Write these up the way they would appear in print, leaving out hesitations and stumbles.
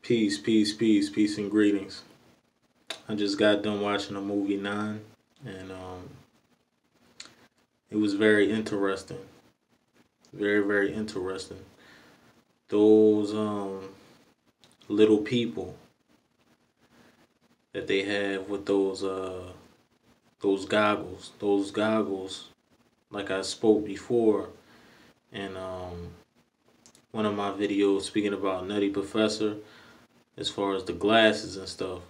Peace and greetings. I just got done watching the movie Nine, and it was very interesting. Very interesting. Those little people that they have with those goggles. Those goggles, like I spoke before, in one of my videos speaking about Nutty Professor, as far as the glasses and stuff.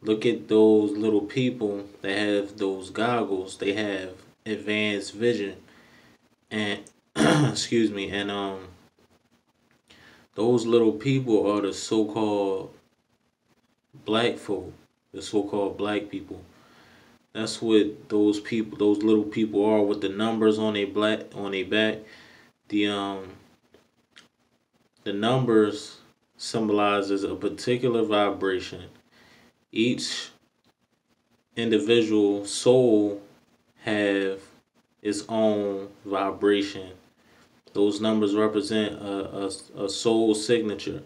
Look at those little people that have those goggles. They have advanced vision, and excuse me, and those little people are the so-called black folk, the so-called black people. That's what those people, those little people are, with the numbers on their back. The um the numbers symbolizes a particular vibration. Each individual soul have its own vibration. Those numbers represent a soul signature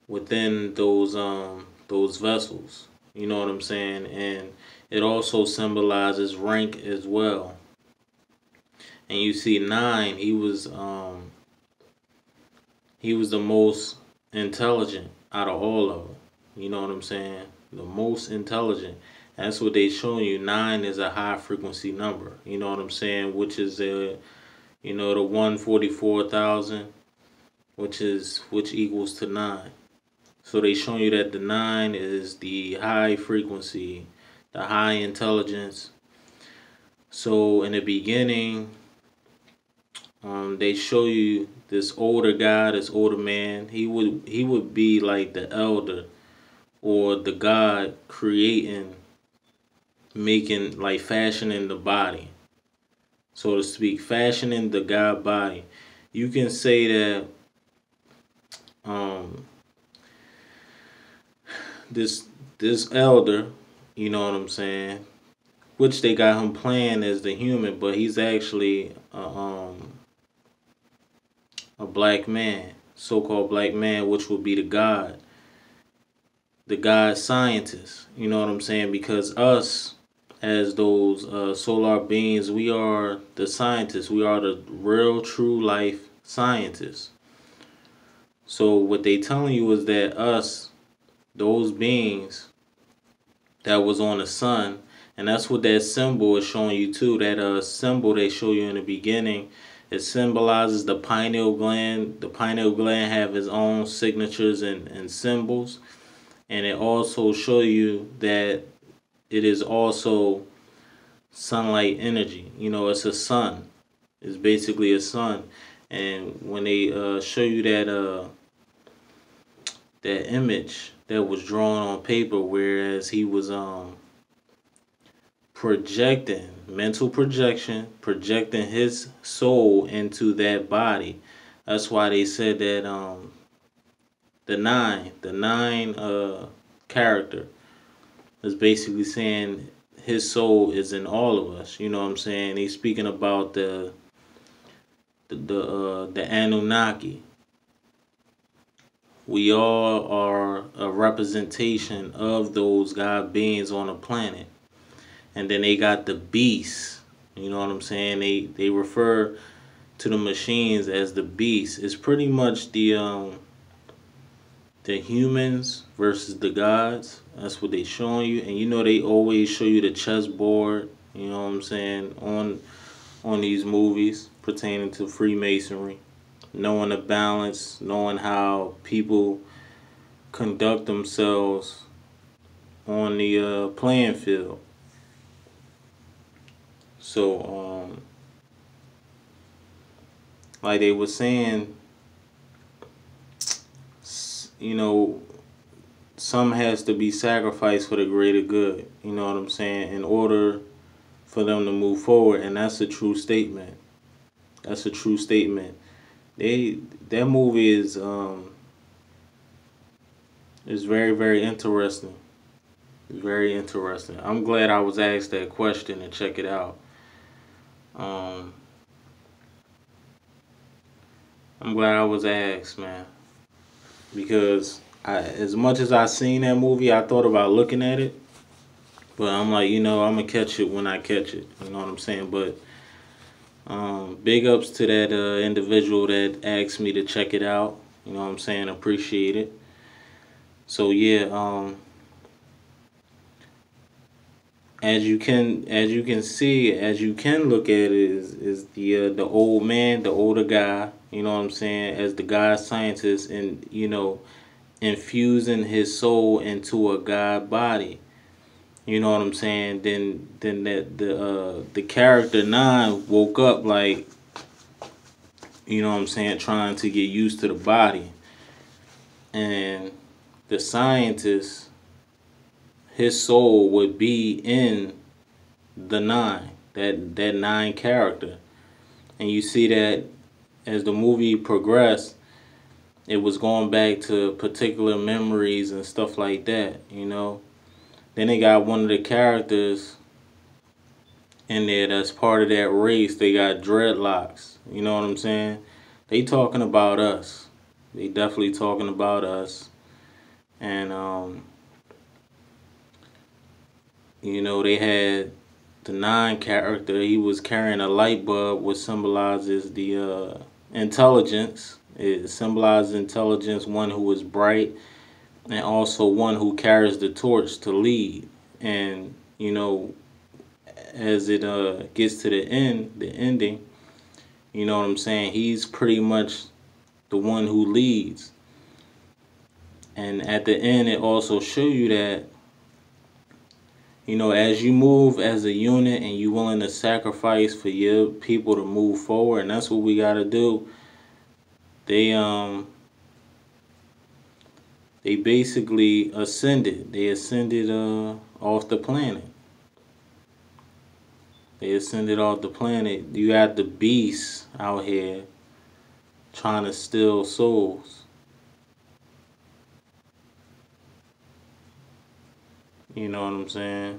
within those vessels. You know what I'm saying? And it also symbolizes rank as well. And you see nine, he was the most intelligent out of all of them. You know what I'm saying? The most intelligent. That's what they showing you. Nine is a high frequency number. You know what I'm saying? Which is the 144,000, which equals to nine. So they showing you that the nine is the high frequency, the high intelligence. So in the beginning, they show you this older guy, this older man. He would be like the elder, or the God creating, making, like fashioning the body, so to speak, fashioning the God body. You can say that this elder, you know what I'm saying, which they got him playing as the human, but he's actually a black man, so-called black man, which would be the God scientist. You know what I'm saying? Because us, as those solar beings, we are the scientists. We are the real, true life scientists. So what they telling you is that us, those beings that was on the sun, and that's what that symbol is showing you too. That symbol they show you in the beginning, it symbolizes the pineal gland. The pineal gland have its own signatures and symbols. And it also show you that it is also sunlight energy. You know, it's a sun. It's basically a sun. And when they show you that image that was drawn on paper, whereas he was projecting, mental projection, projecting his soul into that body. That's why they said that the nine character is basically saying his soul is in all of us. You know what I'm saying? He's speaking about the Anunnaki. We all are a representation of those God beings on the planet. And then they got the beasts. You know what I'm saying? They refer to the machines as the beasts. It's pretty much the humans versus the gods. That's what they showing you. And you know they always show you the chessboard, you know what I'm saying, on these movies pertaining to Freemasonry. Knowing the balance, knowing how people conduct themselves on the playing field. So, like they were saying, you know, some has to be sacrificed for the greater good. You know what I'm saying? In order for them to move forward, and that's a true statement. That's a true statement. That movie is very interesting. Very interesting. I'm glad I was asked that question and check it out. I'm glad I was asked, man. because as much as I seen that movie, I thought about looking at it, but I'm like, I'm gonna catch it when I catch it. You know what I'm saying? But big ups to that individual that asked me to check it out. You know what I'm saying? Appreciate it. So yeah, as you can see, as you can look at it, is the old man, the older guy. You know what I'm saying? As the God scientist, and infusing his soul into a God body. You know what I'm saying? Then that the character nine woke up like, you know what I'm saying, trying to get used to the body. And the scientist, his soul would be in the nine, that nine character. And you see that as the movie progressed, it was going back to particular memories and stuff like that. Then they got one of the characters in there that's part of that race. They got dreadlocks. You know what I'm saying? They talking about us. They definitely talking about us. And they had the nine character. He was carrying a light bulb, which symbolizes the intelligence. It symbolizes intelligence, one who is bright, and also one who carries the torch to lead. And as it gets to the ending, you know what I'm saying, he's pretty much the one who leads. And at the end, it also show you that, as you move as a unit and you willing to sacrifice for your people to move forward, and that's what we gotta do. They basically ascended. They ascended off the planet. They ascended off the planet. You got the beasts out here trying to steal souls. You know what I'm saying?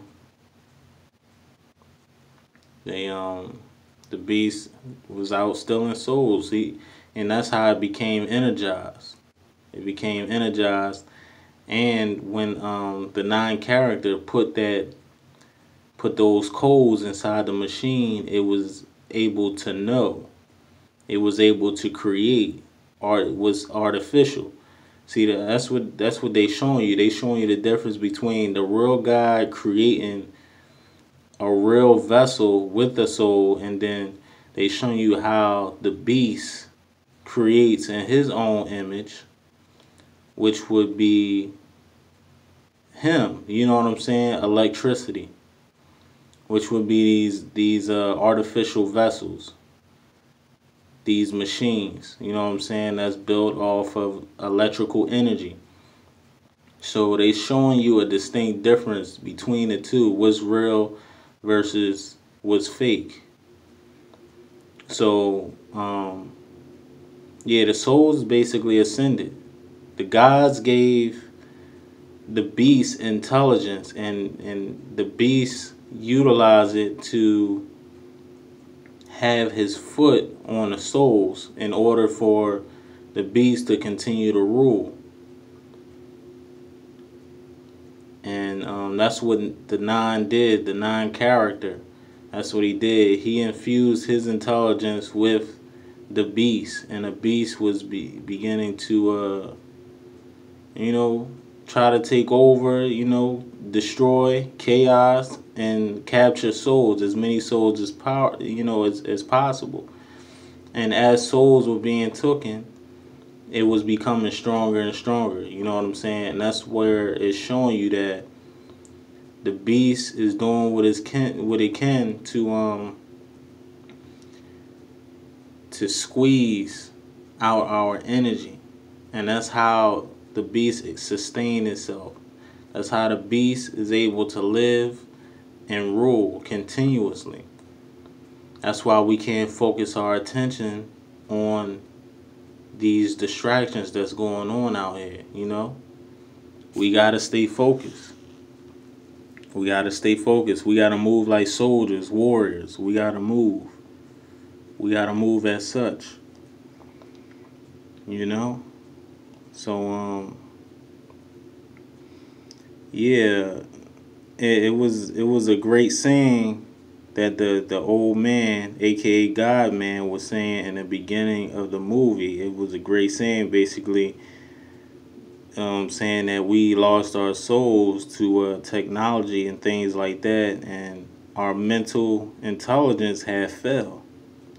The beast was out stealing souls. And that's how it became energized. It became energized, and when the nine character put those codes inside the machine, it was able to know. It was able to create. Art was artificial. See, that's what they showing you. They showing you the difference between the real God creating a real vessel with a soul, and then they showing you how the beast creates in his own image, which would be him. You know what I'm saying? Electricity, which would be these artificial vessels, these machines. You know what I'm saying? That's built off of electrical energy. So they showing you a distinct difference between the two. What's real versus what's fake. So yeah, the souls basically ascended. The gods gave the beast intelligence, and the beast utilized it to have his foot on the souls in order for the beast to continue to rule. And that's what the nine did. The nine character, that's what he did. He infused his intelligence with the beast, and the beast was beginning to try to take over, destroy, chaos, and capture souls, as many souls as as possible. And as souls were being taken, it was becoming stronger and stronger. You know what I'm saying? And that's where it's showing you that the beast is doing what it can to squeeze out our energy. And that's how the beast sustains itself. That's how the beast is able to live and rule continuously. That's why we can't focus our attention on these distractions that's going on out here. We gotta stay focused. We gotta stay focused. We gotta move like soldiers, warriors. We gotta move. We gotta move as such. So yeah, it was a great saying that the old man, aka God man, was saying in the beginning of the movie. It was a great saying, basically, saying that we lost our souls to technology and things like that, and our mental intelligence had fell.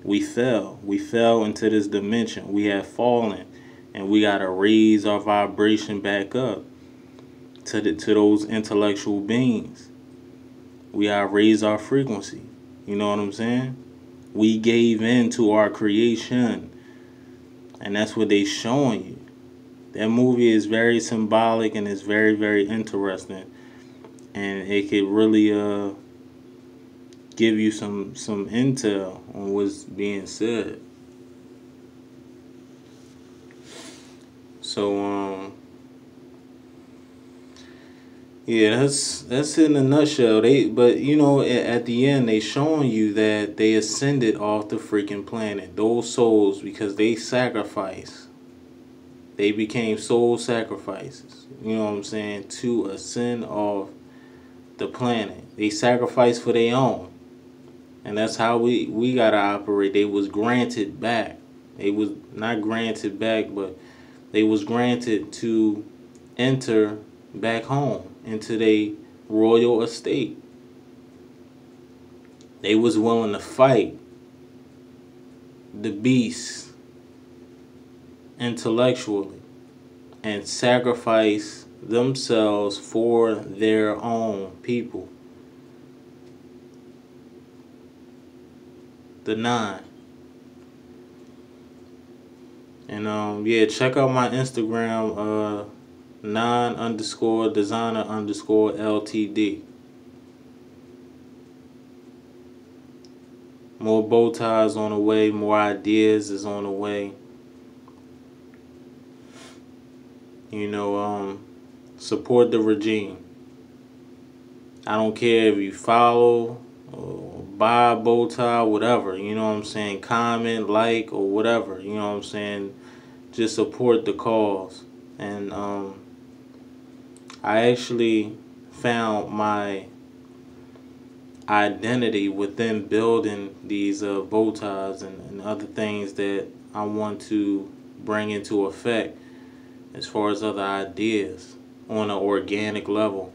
We fell. We fell into this dimension. We have fallen, and we gotta raise our vibration back up to those intellectual beings. We gotta raise our frequency. You know what I'm saying? We gave in to our creation, and that's what they showing you. That movie is very symbolic and it's very, very interesting, and it could really give you some intel on what's being said. So yeah, that's it in a nutshell. But at the end they showing you that they ascended off the freaking planet. Those souls, because they sacrificed. They became soul sacrifices. You know what I'm saying? To ascend off the planet. They sacrificed for their own. And that's how we gotta operate. They was granted back. They was not granted back, but they was granted to enter back home into their royal estate. They was willing to fight the beast intellectually and sacrifice themselves for their own people. The nine. And yeah, check out my Instagram, non_designer_LTD. More bow ties on the way, more ideas is on the way. Support the regime. I don't care if you follow or buy a bow tie, whatever. You know what I'm saying? Comment, like, or whatever. You know what I'm saying? Just support the cause. And I actually found my identity within building these bow ties and other things that I want to bring into effect as far as other ideas on an organic level.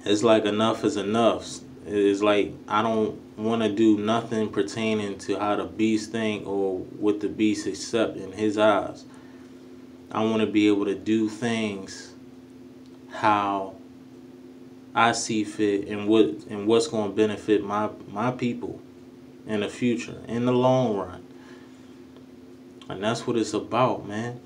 It's like enough is enough. It's like I don't want to do nothing pertaining to how the beast think or what the beast accept in his eyes. I want to be able to do things how I see fit and what's going to benefit my people in the future, in the long run. And that's what it's about, man.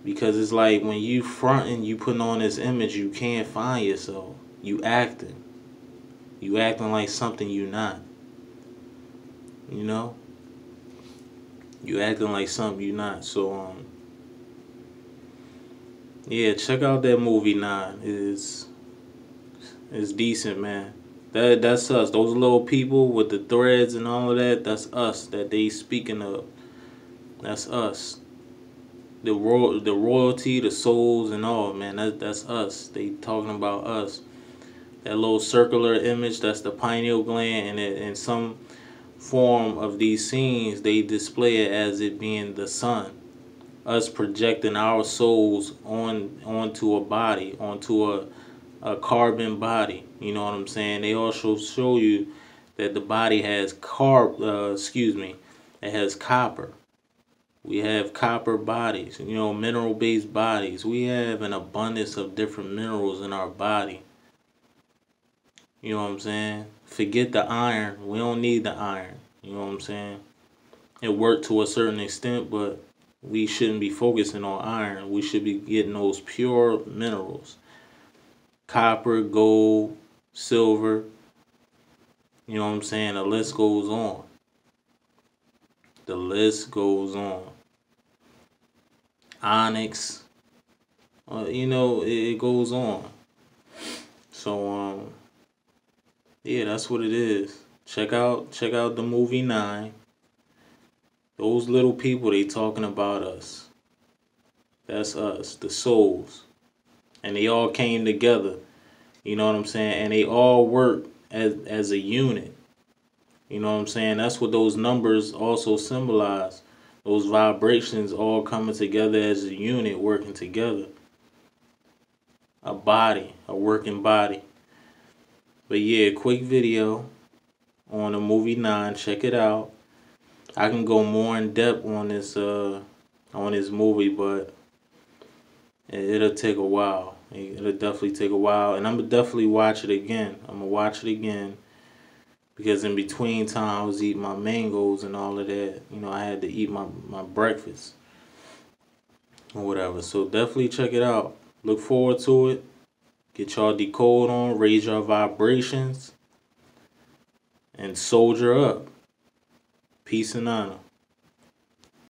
Because it's like when you fronting, you putting on this image, you can't find yourself. You acting. You acting like something you not. You know? You acting like something you not. So yeah, check out that movie 9. It's decent, man. That's us. Those little people with the threads and all of that, that's us that they speaking of. That's us. The royalty, the souls and all, man, that's us. They talking about us. That little circular image, that's the pineal gland, and in some form of these scenes, they display it as it being the sun. Us projecting our souls onto a body, onto a carbon body. You know what I'm saying? They also show you that the body has it has copper. We have copper bodies, mineral-based bodies. We have an abundance of different minerals in our body. You know what I'm saying? Forget the iron. We don't need the iron. You know what I'm saying? It worked to a certain extent, but we shouldn't be focusing on iron. We should be getting those pure minerals. Copper, gold, silver. You know what I'm saying? The list goes on. The list goes on. Onyx. It goes on. So yeah, that's what it is. Check out the movie 9. Those little people, they talking about us. That's us, the souls. And they all came together. You know what I'm saying? And they all work as a unit. You know what I'm saying? That's what those numbers also symbolize. Those vibrations all coming together as a unit, working together. A body, a working body. But yeah, quick video on the movie 9. Check it out. I can go more in depth on this movie, but it'll take a while. It'll definitely take a while, and I'm gonna definitely watch it again. I'm gonna watch it again because in between time I was eating my mangoes and all of that. You know, I had to eat my breakfast or whatever. So definitely check it out. Look forward to it. Get y'all decode on, raise your vibrations, and soldier up. Peace and honor.